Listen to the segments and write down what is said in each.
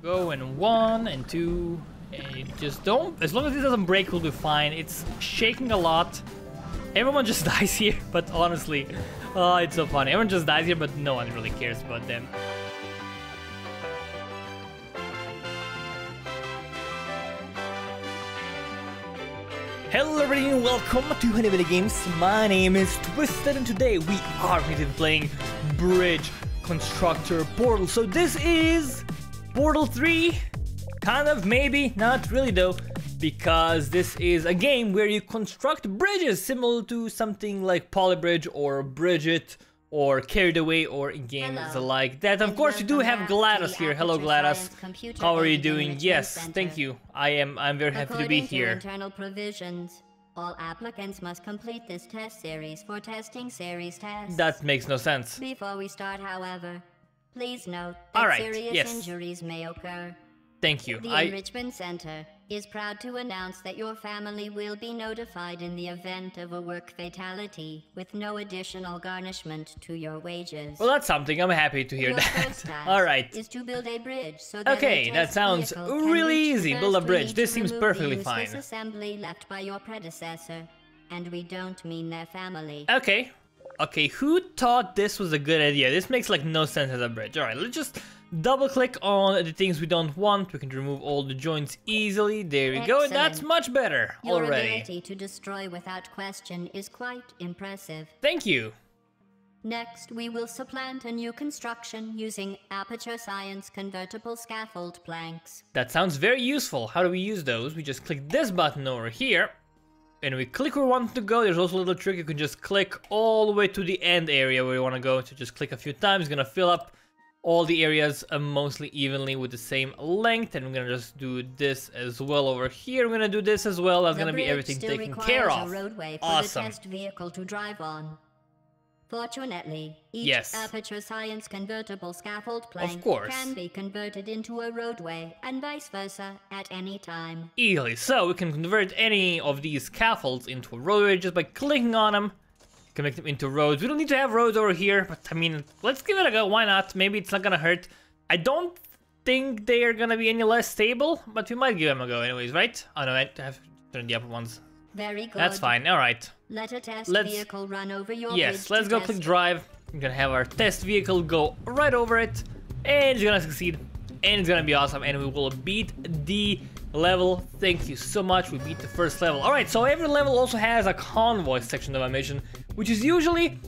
Go in 1 and 2. And you just don't, as long as it doesn't break, we'll be fine. It's shaking a lot. Everyone just dies here, but honestly, oh, it's so funny. Everyone just dies here, but no one really cares about them. Hello everybody and welcome to Honey Bunny Games. My name is Twisted and today we are going to be playing Bridge Constructor Portal. So this is Portal 3, kind of, maybe, not really though, because this is a game where you construct bridges similar to something like Polybridge or Bridget or Carried Away or games like that. Of course, you do have GLaDOS here. Hello GLaDOS. How are you doing? Yes, thank you. I'm very happy to be here. Internal provisions, all applicants must complete this test series for testing series tests. That makes no sense. Before we start, however, please note that serious injuries may occur. Thank you. The Enrichment Center is proud to announce that your family will be notified in the event of a work fatality with no additional garnishment to your wages. Well, that's something. I'm happy to hear your that. All right. Is to build a bridge so that okay, that sounds really easy. Build a bridge. This seems perfectly fine. Assembly left by your predecessor, and we don't mean their family. Okay. Okay, who thought this was a good idea? This makes like no sense as a bridge. All right, let's just double click on the things we don't want. We can remove all the joints easily. There we go. That's much better already. Your ability to destroy without question is quite impressive. Thank you. Next, we will supplant a new construction using Aperture Science convertible scaffold planks. That sounds very useful. How do we use those? We just click this button over here. And we click where we want to go. There's also a little trick. You can just click all the way to the end area where you want to go. So just click a few times. It's going to fill up all the areas mostly evenly with the same length. And we're going to just do this as well over here. We're going to do this as well. That's going to be everything taken care of. Roadway for the test vehicle to drive on. Fortunately, each Aperture Science convertible scaffold plank can be converted into a roadway and vice versa at any time. Easily. So we can convert any of these scaffolds into a roadway just by clicking on them. You can make them into roads. We don't need to have roads over here, but I mean, let's give it a go. Why not? Maybe it's not gonna hurt. I don't think they are gonna be any less stable, but we might give them a go anyways, right? Oh no, I have to turn the upper ones. Very good. That's fine. All right. Let a test vehicle run over your bridge. Let's go click drive. We're gonna have our test vehicle go right over it, and it's gonna succeed, and it's gonna be awesome, and we will beat the level. Thank you so much. We beat the first level. All right. So every level also has a convoy section of a mission, which is usually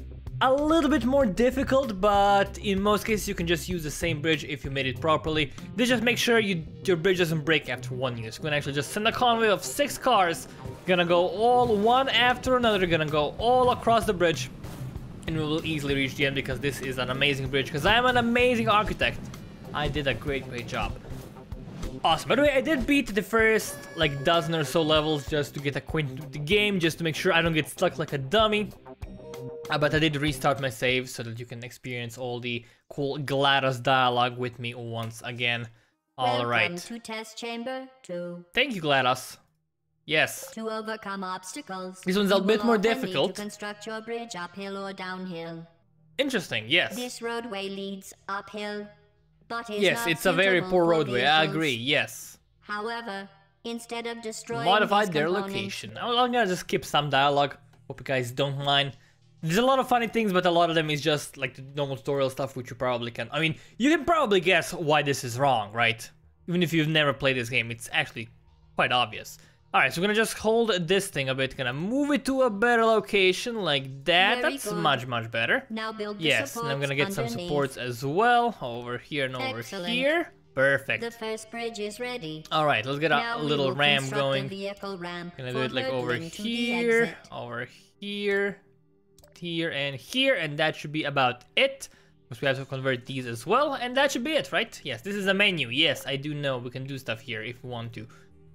a little bit more difficult, but in most cases you can just use the same bridge if you made it properly. This just make sure your bridge doesn't break after one use. We're gonna actually just send a convoy of 6 cars. Gonna go all one after another. Gonna go all across the bridge, and we will easily reach the end because this is an amazing bridge. Because I am an amazing architect. I did a great job. Awesome. By the way, I did beat the first like dozen or so levels just to get acquainted with the game, just to make sure I don't get stuck like a dummy. But I did restart my save so that you can experience all the cool GLaDOS dialogue with me once again. All right. Welcome to test chamber 2. Thank you, GLaDOS. Yes. To overcome obstacles, this one's a bit more difficult. Need to construct your bridge uphill or downhill. Interesting. Yes. This roadway leads uphill, but is yes, not it's a very poor roadway. Vehicles. I agree. Yes. However, instead of destroying modified their location. I'm gonna just skip some dialogue. Hope you guys don't mind. There's a lot of funny things, but a lot of them is just like the normal tutorial stuff, which you probably can. I mean, you can probably guess why this is wrong, right? Even if you've never played this game, it's actually quite obvious. Alright, so we're gonna just hold this thing a bit, gonna move it to a better location like that. That's much better. Now build the yes, and I'm gonna get some supports as well over here and over here. Perfect. The first bridge is ready. Alright, let's get a little ramp going. Ramp gonna do it like over here, here, and here, and that should be about it. Because we have to convert these as well, and that should be it, right? Yes, this is a menu. Yes, I do know we can do stuff here if we want to.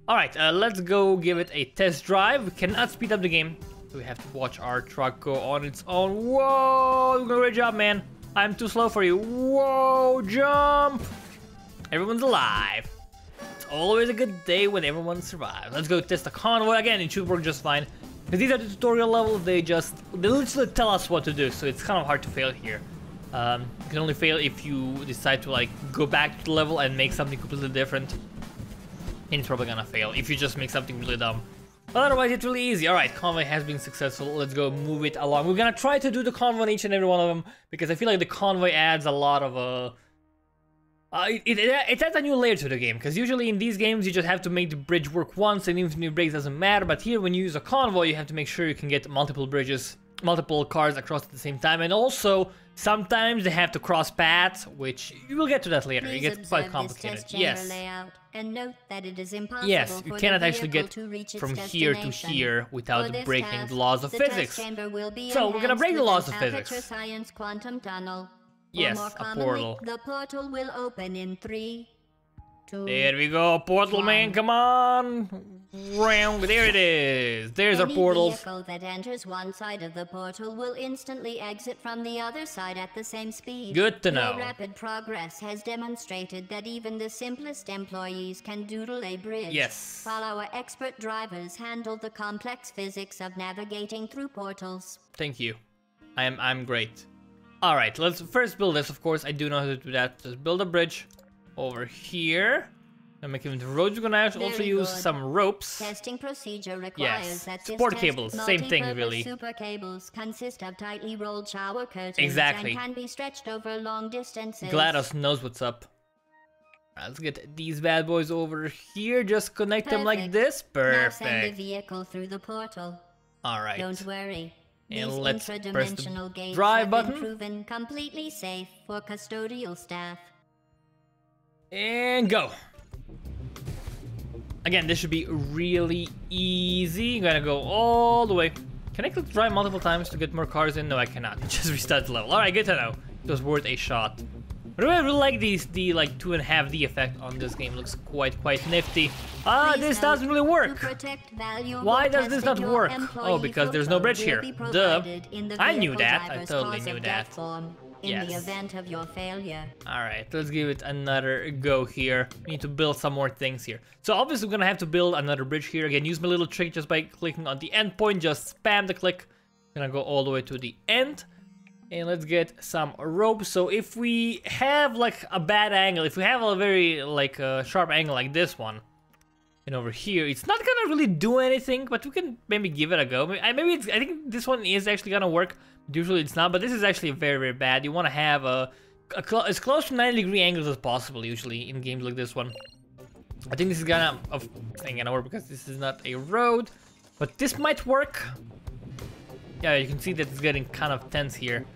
Alright, let's go give it a test drive. We cannot speed up the game, so we have to watch our truck go on its own. Whoa, great job, man. I'm too slow for you. Whoa, jump. Everyone's alive. It's always a good day when everyone survives. Let's go test the convoy again. It should work just fine. Because these are the tutorial levels, they literally tell us what to do, so it's kind of hard to fail here. You can only fail if you decide to like go back to the level and make something completely different. And it's probably gonna fail if you just make something really dumb. But otherwise, it's really easy. Alright, convoy has been successful. Let's go move it along. We're gonna try to do the convoy on each and every one of them, because I feel like the convoy adds a lot of it adds a new layer to the game, because usually in these games you just have to make the bridge work once and even if it breaks doesn't matter, but here when you use a convoy you have to make sure you can get multiple bridges, multiple cars across at the same time, and also sometimes they have to cross paths, which you will get to that later. It gets quite complicated. Yes. And note that it is impossible yes, you cannot actually get from here to here without breaking the laws of physics. So we're gonna break the laws of physics. Aperture Science Quantum Tunnel. Yes, a portal. The portal will open in 3, 2. There we go, portal 1. man, come on! There it is. There's our portals. Any vehicle that enters one side of the portal will instantly exit from the other side at the same speed. Good to know. Your rapid progress has demonstrated that even the simplest employees can doodle a bridge. Yes. While our expert drivers handle the complex physics of navigating through portals. Thank you. I'm great. Alright, let's first build this, of course. I do know how to do that. Just build a bridge over here. And make it into roads. We're gonna also use some ropes. Testing procedure requires that support cables, same thing really. Super cables consist of tightly rolled shower curtains exactly. and can be stretched over long distances. GLaDOS knows what's up. Let's get these bad boys over here. Just connect them like this. Perfect. Now send the vehicle through the portal. Alright. Don't worry. And These let's press intradimensional the gates drive have button. been proven completely safe for custodial staff. And go. Again, this should be really easy. I'm gonna go all the way. Can I click drive multiple times to get more cars in? No, I cannot. It just restarts the level. Alright, good to know. It was worth a shot. But I really like the like 2.5D effect on this game. It looks quite nifty. This doesn't really work. Why does this not work? Oh, because there's no bridge here. Duh. I knew that. I totally knew that. In the event of your failure. Alright, let's give it another go here. We need to build some more things here. So obviously we're gonna have to build another bridge here. Again, use my little trick just by clicking on the end point. Just spam the click. Gonna go all the way to the end. And let's get some rope. So if we have like a bad angle, if we have a very like sharp angle like this one, and over here, it's not gonna really do anything, but we can maybe give it a go. I think this one is actually gonna work. Usually it's not, but this is actually very bad. You want to have as close to 90-degree angles as possible usually in games like this one. I think this is gonna work because this is not a road, but this might work. Yeah, you can see that it's getting kind of tense here.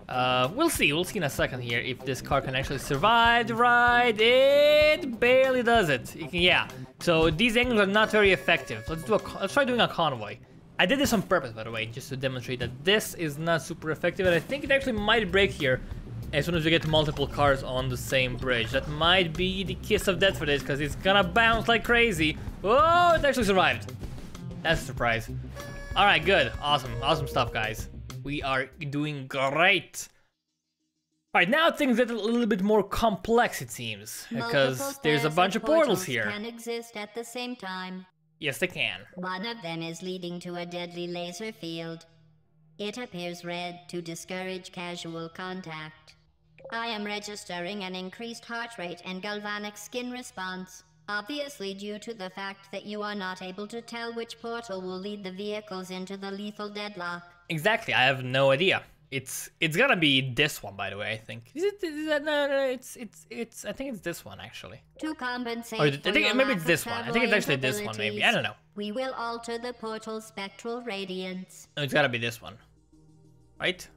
We'll see in a second here if this car can actually survive the ride. It barely does it. Yeah, so these angles are not very effective. Let's try doing a convoy. I did this on purpose, by the way, just to demonstrate that this is not super effective, and I think it actually might break here as soon as we get multiple cars on the same bridge. That might be the kiss of death for this, because it's gonna bounce like crazy. Oh, it actually survived. That's a surprise. Alright, good. Awesome stuff, guys. We are doing great. Alright, now things get a little bit more complex, it seems, because there's a bunch of portals here. Can exist at the same time. Yes, they can. One of them is leading to a deadly laser field. It appears red to discourage casual contact. I am registering an increased heart rate and galvanic skin response, obviously due to the fact that you are not able to tell which portal will lead the vehicles into the lethal deadlock. Exactly, I have no idea. It's gonna be this one, by the way, I think. Is that no, it's I think it's this one actually. To compensate or I think maybe it's this one. I think it's actually this one, maybe. I don't know. We will alter the portal's spectral radiance. No, it's gotta be this one. Right?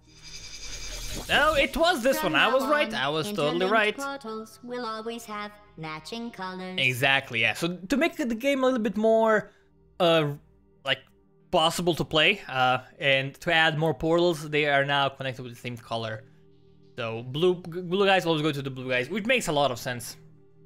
No, it was this one. I was right. I was totally right. Portals will always have matching colors. Exactly, yeah. So to make the game a little bit more like possible to play, and to add more portals, they are now connected with the same color. So blue guys always go to the blue guys, which makes a lot of sense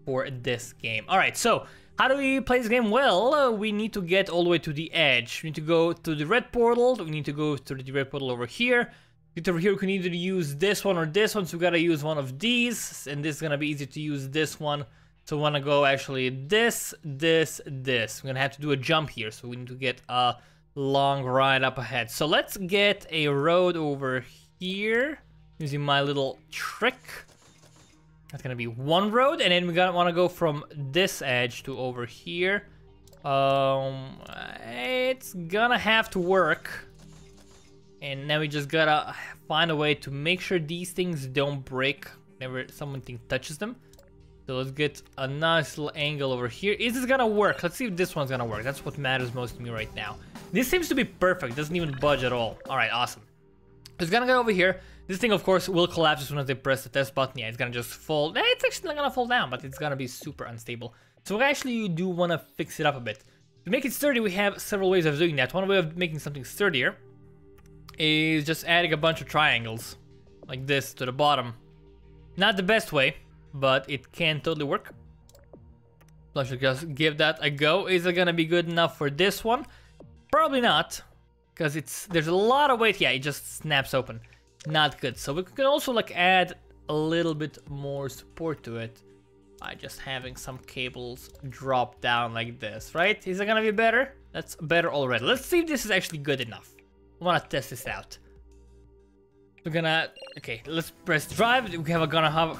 for this game. Alright, so how do we play this game? Well, we need to get all the way to the edge. We need to go to the red portal. We need to go to the red portal over here. Get over here, we can either use this one or this one, so we gotta use one of these, and this is gonna be easy to use this one. So we wanna go actually this. We're gonna have to do a jump here, so we need to get a long ride up ahead. So let's get a road over here. using my little trick. That's gonna be one road, and then we want to go from this edge to over here. It's gonna have to work. And now we just gotta find a way to make sure these things don't break whenever something touches them. So let's get a nice little angle over here. Is this gonna work? Let's see if this one's gonna work. That's what matters most to me right now. This seems to be perfect. Doesn't even budge at all. All right, awesome. It's gonna go over here. This thing, of course, will collapse as soon as they press the test button. Yeah, it's gonna just fall. It's actually not gonna fall down, but it's gonna be super unstable. So actually, you do wanna fix it up a bit. To make it sturdy, we have several ways of doing that. One way of making something sturdier is just adding a bunch of triangles like this to the bottom. Not the best way, but it can totally work. Let's just give that a go. Is it gonna be good enough for this one? Probably not, because there's a lot of weight. Yeah, it just snaps open. Not good. So we can also like add a little bit more support to it by just having some cables drop down like this, right? Is it gonna be better? That's better already. Let's see if this is actually good enough. I wanna test this out. We're gonna, okay, let's press drive. We have gonna have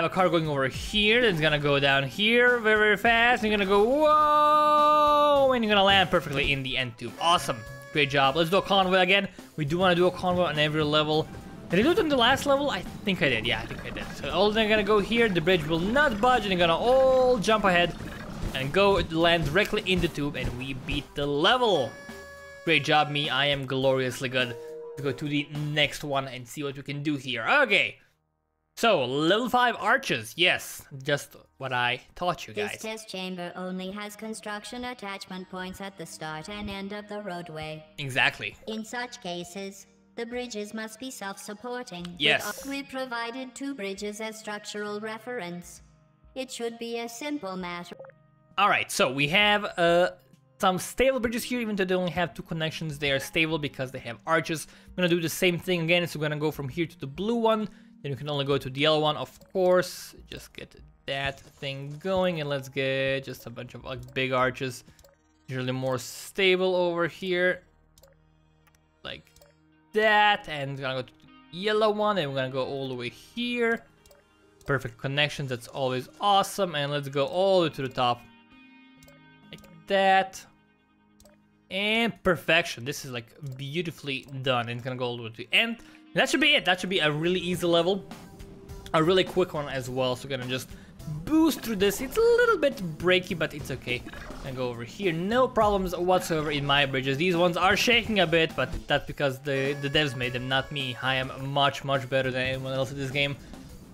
a car going over here. It's gonna go down here very, very fast. You're gonna go, whoa, and you're gonna land perfectly in the end tube. Awesome, great job. Let's do a convoy again. We do wanna do a convoy on every level. Did I do it on the last level? I think I did. Yeah, I think I did. So all they're gonna go here. The bridge will not budge, and they're gonna all jump ahead and go land directly in the tube, and we beat the level. Great job, me. I am gloriously good. Let's go to the next one and see what we can do here. Okay. So, level 5 arches. Yes, just what I taught you guys. This test chamber only has construction attachment points at the start and end of the roadway. Exactly. In such cases, the bridges must be self-supporting. Yes. We provided 2 bridges as structural reference. It should be a simple matter. Alright, so we have some stable bridges here, even though they only have 2 connections. They are stable because they have arches. I'm gonna do the same thing again, so we're gonna go from here to the blue one. Then you can only go to the yellow one, of course. Just get that thing going, and let's get just a bunch of like big arches. Usually more stable over here. Like that, and we're gonna go to the yellow one, and we're gonna go all the way here. Perfect connections, that's always awesome. And let's go all the way to the top. Like that. And perfection. This is like beautifully done. And it's gonna go all the way to the end. And that should be it. That should be a really easy level. A really quick one as well. So we're gonna just boost through this. It's a little bit breaky, but it's okay. And go over here. No problems whatsoever in my bridges. These ones are shaking a bit, but that's because the devs made them, not me. I am much, much better than anyone else in this game.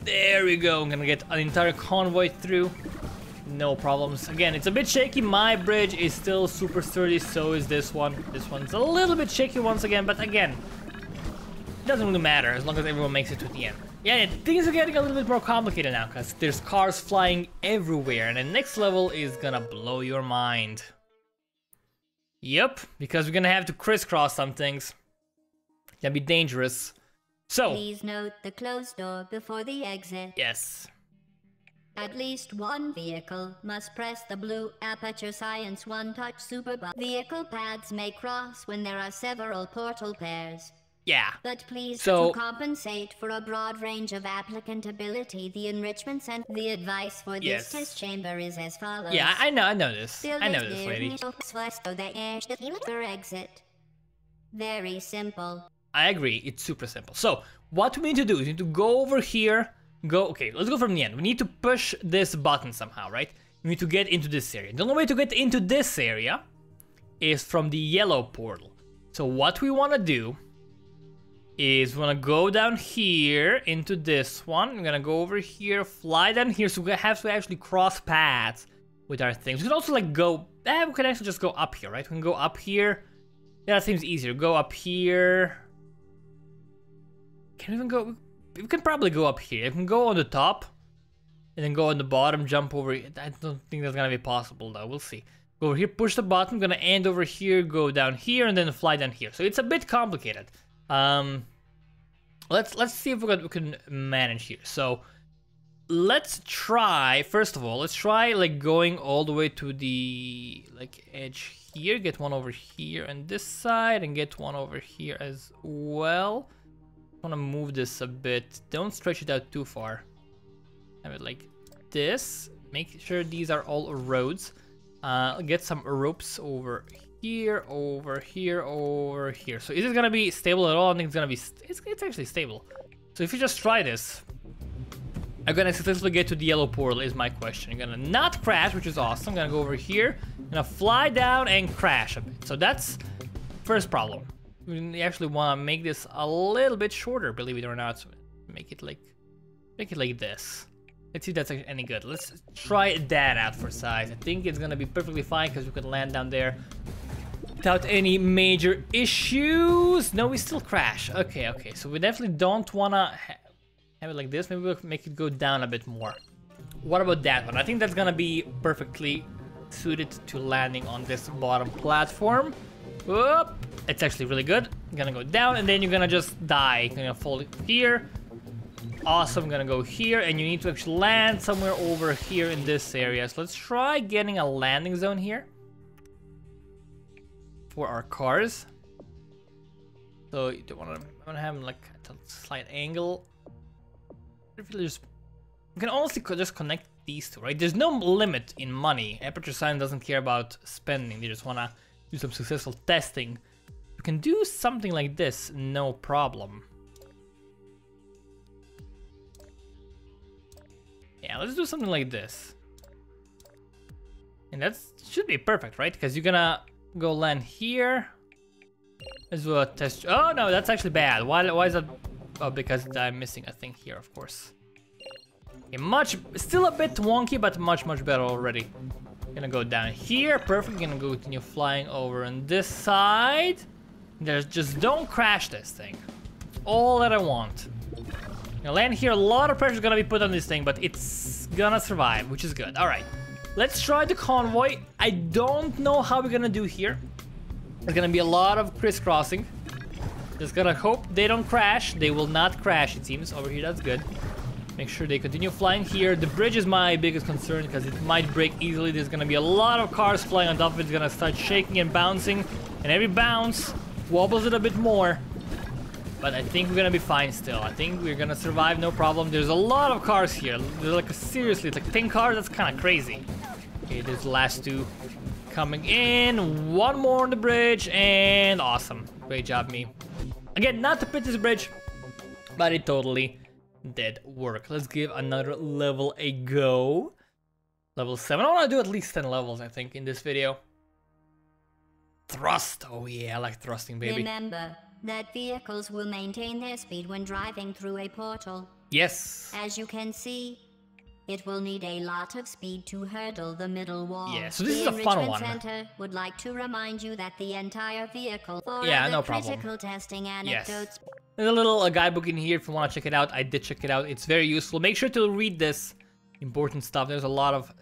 There we go. I'm gonna get an entire convoy through. No problems. Again, it's a bit shaky. My bridge is still super sturdy, so is this one. This one's a little bit shaky once again, but again, it doesn't really matter as long as everyone makes it to the end. Yeah, things are getting a little bit more complicated now because there's cars flying everywhere, and the next level is gonna blow your mind. Yep, because we're gonna have to crisscross some things. It's gonna be dangerous. So, please note the closed door before the exit. Yes. At least one vehicle must press the blue Aperture Science One-Touch Super Button. Vehicle paths may cross when there are several portal pairs. Yeah. But please, to compensate for a broad range of applicability, the Enrichment Center, the advice for this test chamber is as follows. Yeah, I know this. I know this, lady. Exit. Very simple. I agree, it's super simple. So, what we need to do is we need to go over here, okay, let's go from the end. We need to push this button somehow, right? We need to get into this area. The only way to get into this area is from the yellow portal. So what we want to do is we want to go down here into this one. We're going to go over here, fly down here, so we have to actually cross paths with our things. We can also like go, we can actually just go up here, right? We can go up here. Yeah, that seems easier. Go up here. Can we even go? We can probably go up here. I can go on the top and then go on the bottom, jump over. I don't think that's gonna be possible though. We'll see. Go over here, push the button. Gonna end over here, go down here, and then fly down here. So it's a bit complicated. Let's see if we can manage here. So let's try. First of all, let's try like going all the way to the like edge here. Get one over here on this side, and get one over here as well. want to move this a bit. Don't stretch it out too far. Have it like this. Make sure these are all roads. Get some ropes over here, over here, over here. So is it gonna be stable at all? I think it's gonna be. It's actually stable. So if you just try this, I'm gonna successfully get to the yellow portal. Is my question. I'm gonna not crash, which is awesome. I'm gonna go over here. I'm gonna fly down and crash a bit. So that's first problem. We actually want to make this a little bit shorter, believe it or not. So make it like this. Let's see if that's any good. Let's try that out for size. I think it's gonna be perfectly fine because we can land down there without any major issues. No, we still crash. Okay, okay. So we definitely don't wanna have it like this. Maybe we'll make it go down a bit more. What about that one? I think that's gonna be perfectly suited to landing on this bottom platform. Whoop. It's actually really good. You're gonna go down and then you're gonna just die. You're gonna fall here. Awesome, gonna go here and you need to actually land somewhere over here in this area. So let's try getting a landing zone here for our cars. So you don't want to have like a slight angle. You can honestly just connect these two, right? There's no limit in money. Aperture Science doesn't care about spending. They just want to do some successful testing. You can do something like this, no problem. Yeah, let's do something like this. And that should be perfect, right? Because you're gonna go land here. Let's do a test. Oh no, that's actually bad. Why is that? Oh, because I'm missing a thing here, of course. Okay, still a bit wonky, but much better already. Gonna go down here, perfect. Gonna go continue flying over on this side. Just don't crash this thing. All that I want. Gonna land here. A lot of pressure is gonna be put on this thing, but it's gonna survive, which is good. All right, let's try the convoy. I don't know how we're gonna do here. There's gonna be a lot of crisscrossing. Just gonna hope they don't crash. They will not crash, it seems. Over here, that's good. Make sure they continue flying here. The bridge is my biggest concern because it might break easily. There's gonna be a lot of cars flying on top of it. It's gonna start shaking and bouncing, and every bounce wobbles it a bit more. But I think we're gonna be fine still. I think we're gonna survive, no problem. There's a lot of cars here. There's like seriously, it's like 10 cars. That's kind of crazy. Okay, there's the last two coming in. One more on the bridge, and awesome. Great job, me. Again, not to pit this bridge, but it totally did work. Let's give another level a go. Level 7. I want to do at least 10 levels, I think, in this video. Thrust. Oh yeah, I like thrusting, baby. Remember that vehicles will maintain their speed when driving through a portal. Yes. As you can see, it will need a lot of speed to hurdle the middle wall. Yeah, so this is a fun one. The Enrichment Center would like to remind you that the entire vehicle for no critical problem. testing anecdotes. Yes. There's a little guidebook in here if you want to check it out. I did check it out. It's very useful. Make sure to read this important stuff. There's a lot of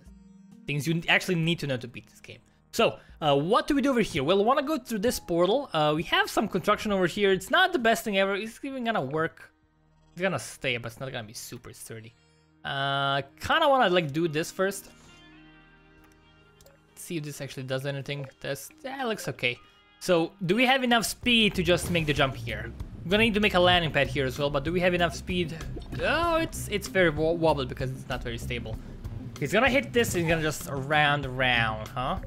things you actually need to know to beat this game. So, what do we do over here? Well, we want to go through this portal. We have some construction over here. It's not the best thing ever. It's even gonna work. It's gonna stay, but it's not gonna be super sturdy. Kind of want to like do this first. See if this actually does anything. That looks okay. So, do we have enough speed to just make the jump here? I'm gonna need to make a landing pad here as well, but do we have enough speed? Oh, it's very wobbly because it's not very stable. He's gonna hit this and he's gonna just round, huh?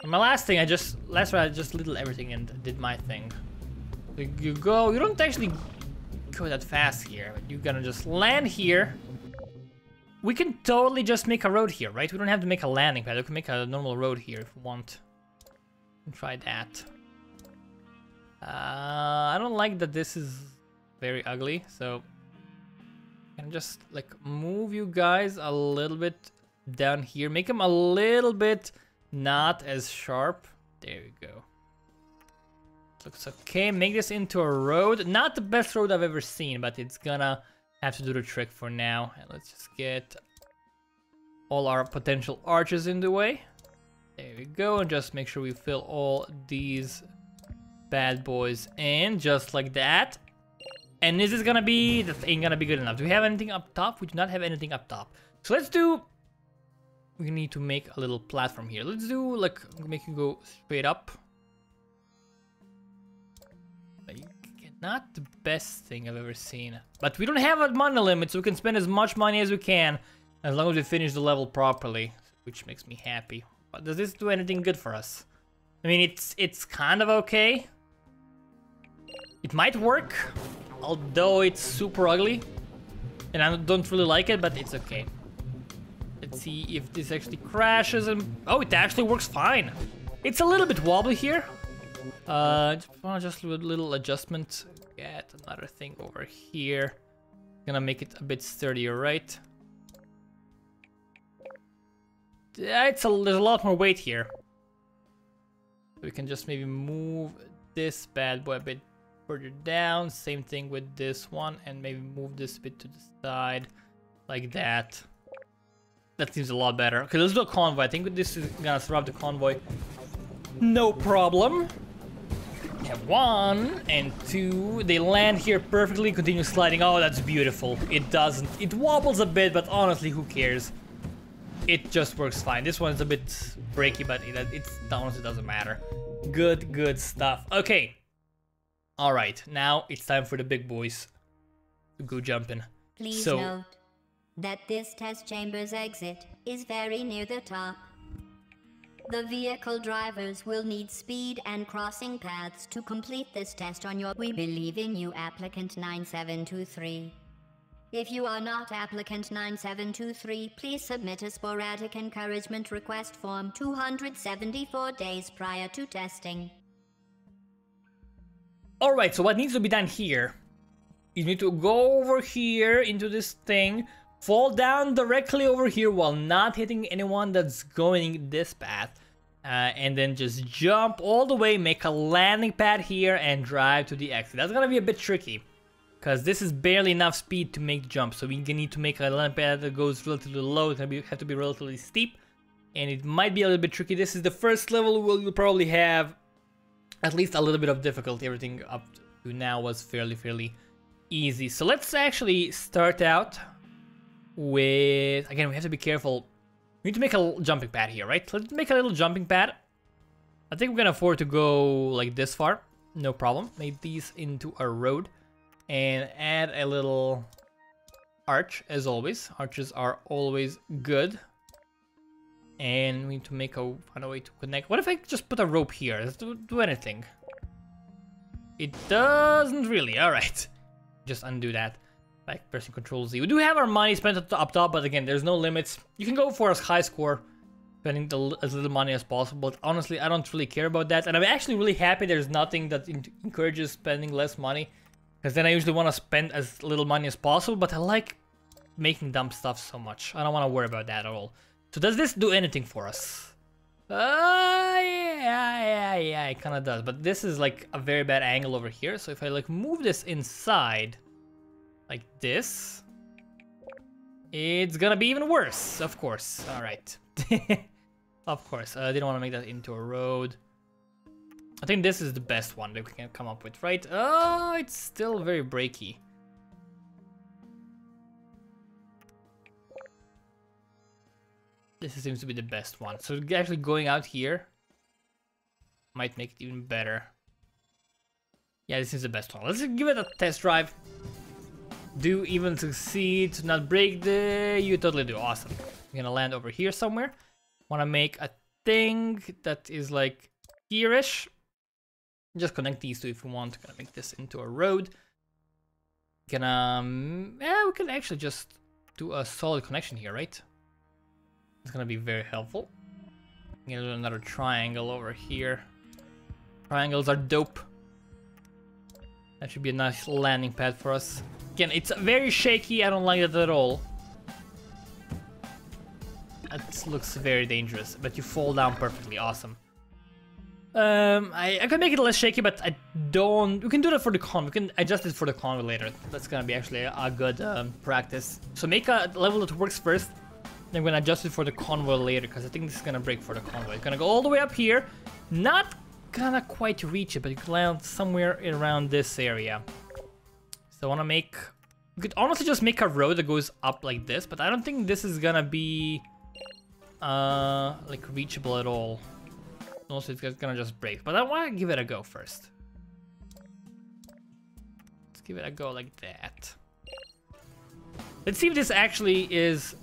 And my last ride, I just little everything and did my thing. You don't actually go that fast here, but you're gonna just land here. We can totally just make a road here, right? We don't have to make a landing pad. We can make a normal road here if we want. Try that. I don't like that this is very ugly, so I can just like move you guys a little bit down here. Make them a little bit not as sharp. There we go. Looks okay. Make this into a road. Not the best road I've ever seen, but it's gonna have to do the trick for now. And let's just get all our potential arches in the way. There we go. And just make sure we fill all these bad boys in, just like that. And this is gonna be, that ain't gonna be good enough. Do we have anything up top? We do not have anything up top. So let's do, we need to make a little platform here. Let's do like, make you go straight up. You get Not the best thing I've ever seen. But we don't have a money limit, so we can spend as much money as we can, as long as we finish the level properly, which makes me happy. But does this do anything good for us? I mean, it's kind of okay. It might work, although it's super ugly. And I don't really like it, but it's okay. Let's see if this actually crashes and... Oh, it actually works fine. It's a little bit wobbly here. Just a little adjustment. Get another thing over here. Gonna make it a bit sturdier, right? Yeah, there's a lot more weight here. We can just maybe move this bad boy a bit further down. Same thing with this one, and maybe move this bit to the side, like that. That seems a lot better. Okay, let's do a convoy. I think this is gonna survive the convoy. No problem. We have 1 and 2. They land here perfectly. Continue sliding. Oh, that's beautiful. It doesn't. It wobbles a bit, but honestly, who cares? It just works fine. This one's a bit breaky, but it honestly doesn't matter. Good stuff. Okay. All right, now it's time for the big boys to go jumping. Please note that this test chamber's exit is very near the top. The vehicle drivers will need speed and crossing paths to complete this test on your... We believe in you, applicant 9723. If you are not applicant 9723, please submit a sporadic encouragement request form 274 days prior to testing. Alright, so what needs to be done here? You need to go over here into this thing, fall down directly over here while not hitting anyone that's going this path, and then just jump all the way, make a landing pad here, and drive to the exit. That's gonna be a bit tricky, because this is barely enough speed to make the jump, so we need to make a landing pad that goes relatively low. It's gonna have to be relatively steep, and it might be a little bit tricky. This is the first level where you'll probably have at least a little bit of difficulty. Everything up to now was fairly easy. So let's actually start out with... Again, we have to be careful. We need to make a jumping pad here, right? Let's make a little jumping pad. I think we're gonna afford to go like this far. No problem. Make these into a road. And add a little arch, as always. Arches are always good. And we need to find a way to connect. What if I just put a rope here? Does it do anything? It doesn't really. Alright. Just undo that. Like pressing Control Z. We do have our money spent up top, but again, there's no limits. You can go for a high score, spending as little money as possible. But honestly, I don't really care about that. And I'm actually really happy there's nothing that encourages spending less money. Because then I usually want to spend as little money as possible. But I like making dumb stuff so much. I don't want to worry about that at all. So does this do anything for us? Yeah, it kind of does. But this is like a very bad angle over here. So if I like move this inside, like this, it's gonna be even worse, of course. All right. Of course, I didn't want to make that into a road. I think this is the best one that we can come up with, right? Oh, it's still very breaky. This seems to be the best one. So actually going out here might make it even better. Yeah, this is the best one. Let's give it a test drive. Do even succeed to not break the... You totally do. Awesome. I'm gonna land over here somewhere. Wanna make a thing that is like here-ish. Just connect these two if we want. Gonna make this into a road. Yeah, we can actually just do a solid connection here, right? It's gonna be very helpful. I'm gonna do another triangle over here. Triangles are dope. That should be a nice landing pad for us. Again, it's very shaky. I don't like it at all. That looks very dangerous, but you fall down perfectly. Awesome. I can make it less shaky, but I don't... We can do that for the con. We can adjust it for the con later. That's gonna be actually a good practice. So make a level that works first. Then I'm gonna adjust it for the convoy later, because I think this is gonna break for the convoy. It's gonna go all the way up here. Not gonna quite reach it, but you can land somewhere around this area. So I wanna make... You could honestly just make a road that goes up like this, but I don't think this is gonna be like reachable at all. Also, it's gonna just break, but I wanna give it a go first. give it a go like that. Let's see if this actually is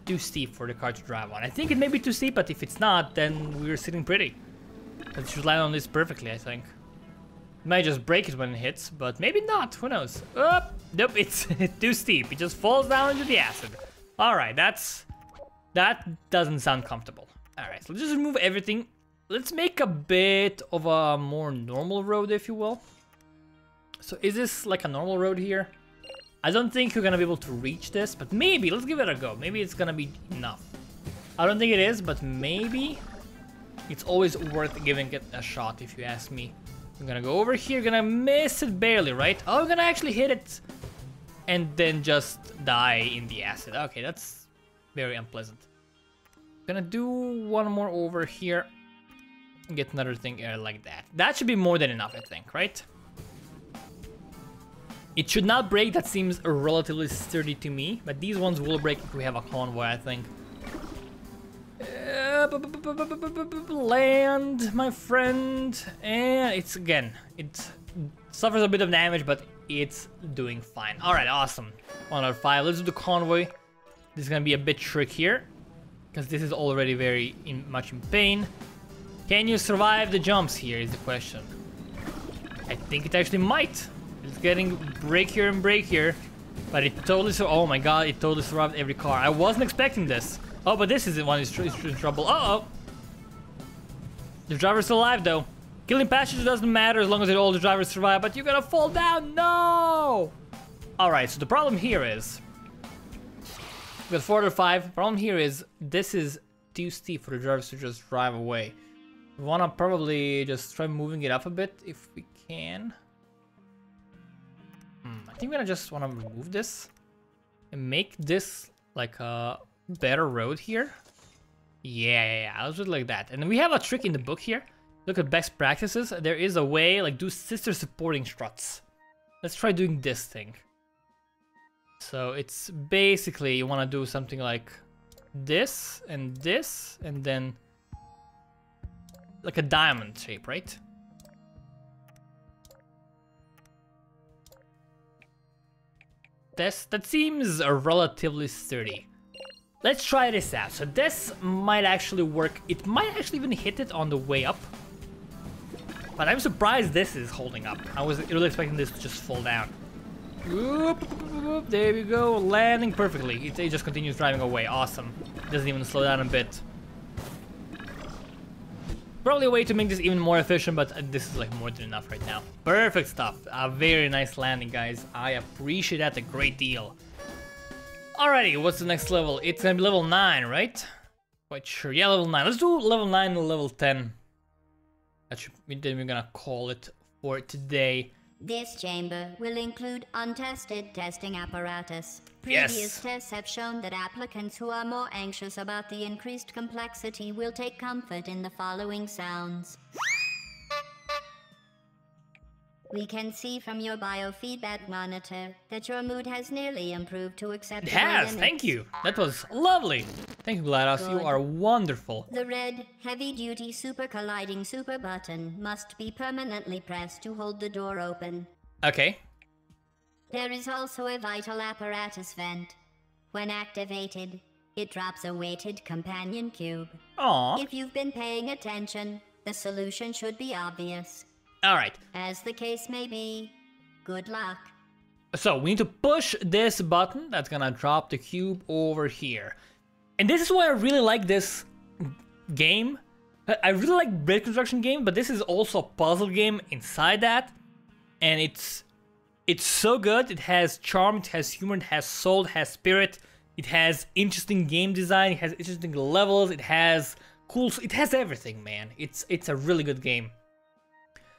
too steep for the car to drive on. I think it may be too steep, but if it's not, then we're sitting pretty. It should land on this perfectly, I think. It might just break it when it hits, but maybe not. Who knows? Oh, nope, it's too steep. It just falls down into the acid. Alright, that doesn't sound comfortable. Alright, so let's just remove everything. Let's make a bit of a more normal road, if you will. So is this like a normal road here? I don't think you're gonna be able to reach this, but maybe, let's give it a go. Maybe it's gonna be enough. I don't think it is, but maybe. It's always worth giving it a shot, if you ask me. I'm gonna go over here, gonna miss it barely, right? Oh, I'm gonna actually hit it and then just die in the acid. Okay, that's very unpleasant. Gonna do one more over here. Get another thing like that. That should be more than enough, I think, right? It should not break. That seems relatively sturdy to me, but these ones will break if we have a convoy, I think. Land, my friend. And it's, again, it suffers a bit of damage, but it's doing fine. Alright, awesome. 1 out of 5. Let's do the convoy. This is gonna be a bit trickier, because this is already very much in pain. Can you survive the jumps here is the question. I think it actually might. It's getting breakier and breakier, but it totally oh my god, it totally survived every car. I wasn't expecting this. Oh, but this is the one who's in trouble. Uh-oh. The driver's still alive, though. Killing passengers doesn't matter as long as all the drivers survive, but you're gonna fall down. No! Alright, so the problem here is... we got 4 out of 5. The problem here is this is too steep for the drivers to just drive away. We wanna probably just try moving it up a bit if we can. I think we're gonna just wanna remove this and make this like a better road here. Yeah, I'll do it like that. And we have a trick in the book here. Look at best practices. There is a way, like do sister supporting struts. Let's try doing this thing. So it's basically you wanna do something like this, and then like a diamond shape, right? That seems relatively sturdy. Let's try this out. So this might actually work. It might actually even hit it on the way up. But I'm surprised this is holding up. I was really expecting this to just fall down. Whoop, whoop, there we go, landing perfectly. It just continues driving away. Awesome. Doesn't even slow down a bit. Probably a way to make this even more efficient, but this is like more than enough right now. Perfect stuff. A very nice landing, guys. I appreciate that a great deal. Alrighty, what's the next level? It's gonna be level 9, right? Quite sure. Yeah, level 9. Let's do level 9 and level 10. Then we're gonna call it for today. This chamber will include untested testing apparatus. Previous tests have shown that applicants who are more anxious about the increased complexity will take comfort in the following sounds. We can see from your biofeedback monitor that your mood has nearly improved to acceptable limits. Thank you. That was lovely. Thank you, GLaDOS. You are wonderful. The red, heavy-duty super colliding super button must be permanently pressed to hold the door open. Okay. There is also a vital apparatus vent. When activated, it drops a weighted companion cube. Aww. If you've been paying attention, the solution should be obvious. Alright. As the case may be, good luck. So we need to push this button that's gonna drop the cube over here. And this is why I really like this game. I really like bridge construction game, but this is also a puzzle game inside that. And it's so good. It has charm, it has humor, it has soul, it has spirit. It has interesting game design, it has interesting levels, it has cool, it has everything, man. It's a really good game.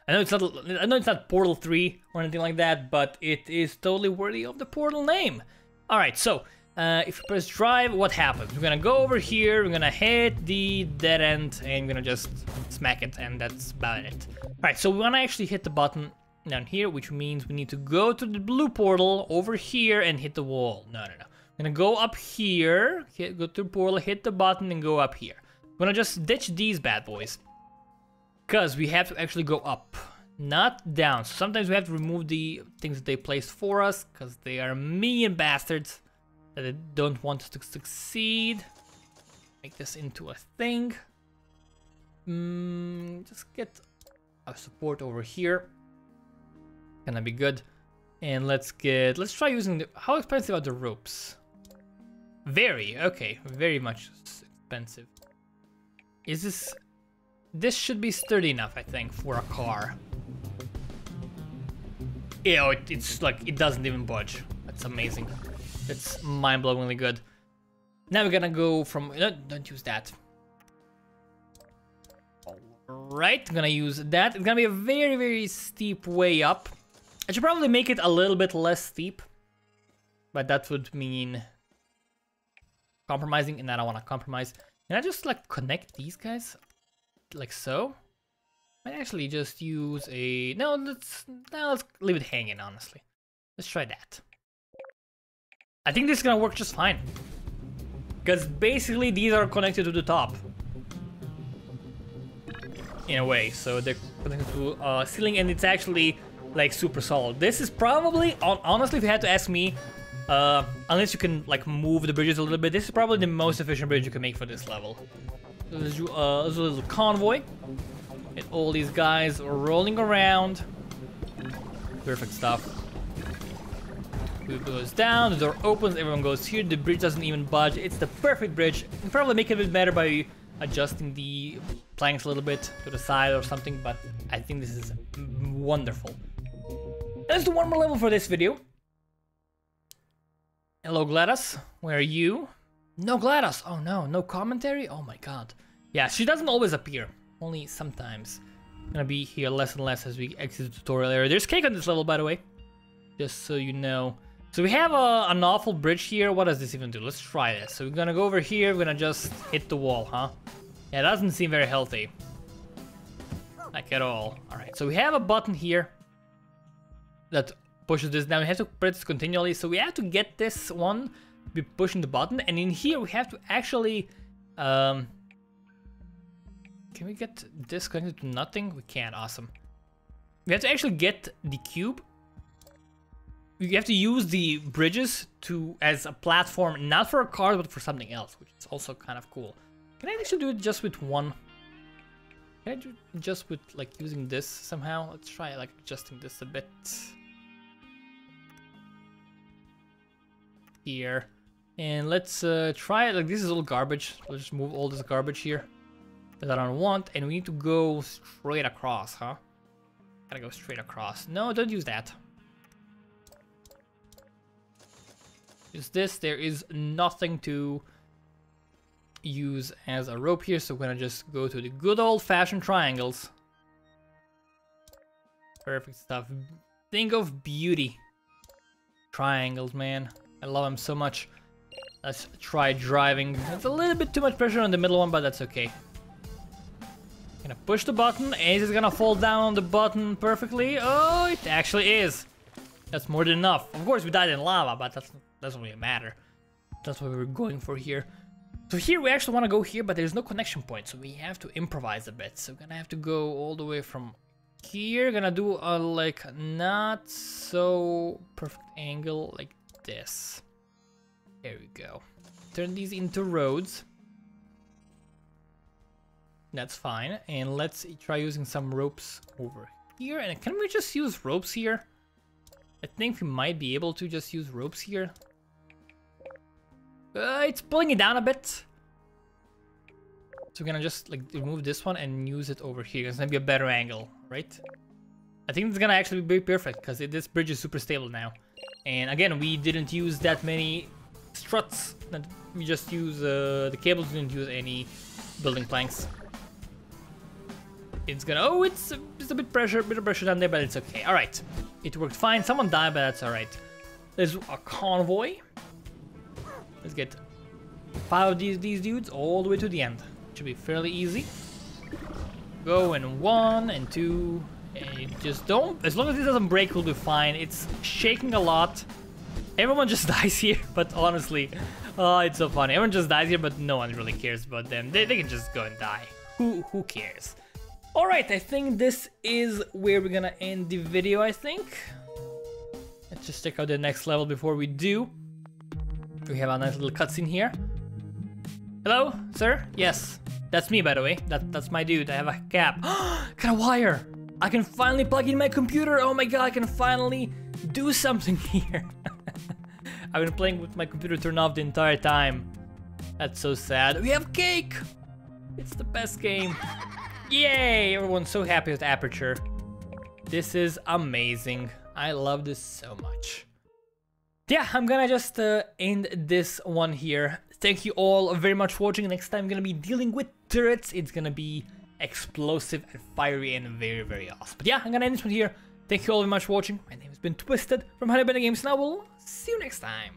I know it's not Portal 3 or anything like that, but it is totally worthy of the Portal name. Alright, so if you press drive, what happens? We're gonna go over here, we're gonna hit the dead end, and we're gonna just smack it, and that's about it. Alright, so we wanna actually hit the button down here, which means we need to go to the blue portal over here and hit the wall. No. We're gonna go up here, go to the portal, hit the button, and go up here. We're gonna just ditch these bad boys. Because we have to actually go up. not down. So sometimes we have to remove the things that they placed for us because they are mean bastards that they don't want us to succeed. Make this into a thing. Just get a support over here. Gonna be good. And let's try using the, how expensive are the ropes? Very, okay, very much expensive. Is this should be sturdy enough, I think, for a car. Ew, it's like, it doesn't even budge. That's amazing. That's mind-blowingly good. Now we're gonna go from, no, don't use that. Alright, I'm gonna use that. It's gonna be a very, very steep way up. I should probably make it a little bit less steep. But that would mean compromising, and I don't want to compromise. Can I just like connect these guys? Like so? Might actually just use a... No, let's leave it hanging, honestly. Let's try that. I think this is gonna work just fine. Because basically these are connected to the top. In a way, so they're connected to ceiling, and it's actually like super solid. This is probably, honestly, if you had to ask me, unless you can like move the bridges a little bit, this is probably the most efficient bridge you can make for this level. There's a little convoy. And all these guys are rolling around. Perfect stuff. It goes down, the door opens, everyone goes here, the bridge doesn't even budge. It's the perfect bridge. You can probably make it a bit better by adjusting the planks a little bit to the side or something, but I think this is wonderful. Let's do one more level for this video. Hello, GLaDOS. Where are you? No GLaDOS. Oh no, no commentary? Oh my god. Yeah, she doesn't always appear. Only sometimes. Gonna be here less and less as we exit the tutorial area. There's cake on this level, by the way. Just so you know. So we have an awful bridge here. What does this even do? Let's try this. So we're gonna go over here. We're gonna just hit the wall, huh? Yeah, it doesn't seem very healthy. Like at all. Alright, so we have a button here that pushes this down. We have to press this continually. So we have to get this one, be pushing the button. And in here we have to actually... Can we get this connected to nothing? We can, awesome. We have to actually get the cube. You have to use the bridges as a platform, not for a car, but for something else, which is also kind of cool. Can I actually do it just with one? Can I do it just with like using this somehow? Let's try like adjusting this a bit. Here. And let's try it. Like this is all garbage. Let's just move all this garbage here that I don't want, and we need to go straight across, huh? Gotta go straight across. No, don't use that. Use this. There is nothing to use as a rope here, so we're gonna just go to the good old-fashioned triangles. Perfect stuff. Think of beauty. Triangles, man. I love them so much. Let's try driving. It's a little bit too much pressure on the middle one, but that's okay. Gonna push the button, and it's gonna fall down on the button perfectly. Oh, it actually is. That's more than enough. Of course, we died in lava, but that doesn't really matter. That's what we were going for here. So here, we actually want to go here, but there's no connection point, so we have to improvise a bit. So we're gonna have to go all the way from here. Gonna do a, like, not so perfect angle like this. There we go. Turn these into roads. That's fine, and let's try using some ropes over here. And can we just use ropes here? I think we might be able to just use ropes here. It's pulling it down a bit. So we're gonna just like remove this one and use it over here. It's gonna be a better angle, right? I think it's gonna actually be perfect because this bridge is super stable now. And again, we didn't use that many struts. We just use the cables. Didn't use any building planks. It's gonna, oh, it's a bit of pressure down there, but it's okay. All right, it worked fine. Someone died, but that's all right. There's a convoy. Let's get 5 of these dudes all the way to the end. Should be fairly easy. Go in 1 and 2, and just don't. As long as it doesn't break, we'll be fine. It's shaking a lot. Everyone just dies here, but honestly, it's so funny. Everyone just dies here, but no one really cares about them. They can just go and die. Who cares? Alright, I think this is where we're gonna end the video, I think. Let's just check out the next level before we do. We have a nice little cutscene here. Hello, sir? Yes, that's me, by the way. That's my dude. I have a cap. Got a wire. I can finally plug in my computer. Oh my god, I can finally do something here. I've been playing with my computer turned off the entire time. That's so sad. We have cake. It's the best game. Yay! Everyone's so happy with Aperture. This is amazing. I love this so much. Yeah, I'm gonna just end this one here. Thank you all very much for watching. Next time I'm gonna be dealing with turrets. It's gonna be explosive and fiery and very, very awesome. But yeah, I'm gonna end this one here. Thank you all very much for watching. My name has been Twisted from Bendies Games, and I will see you next time.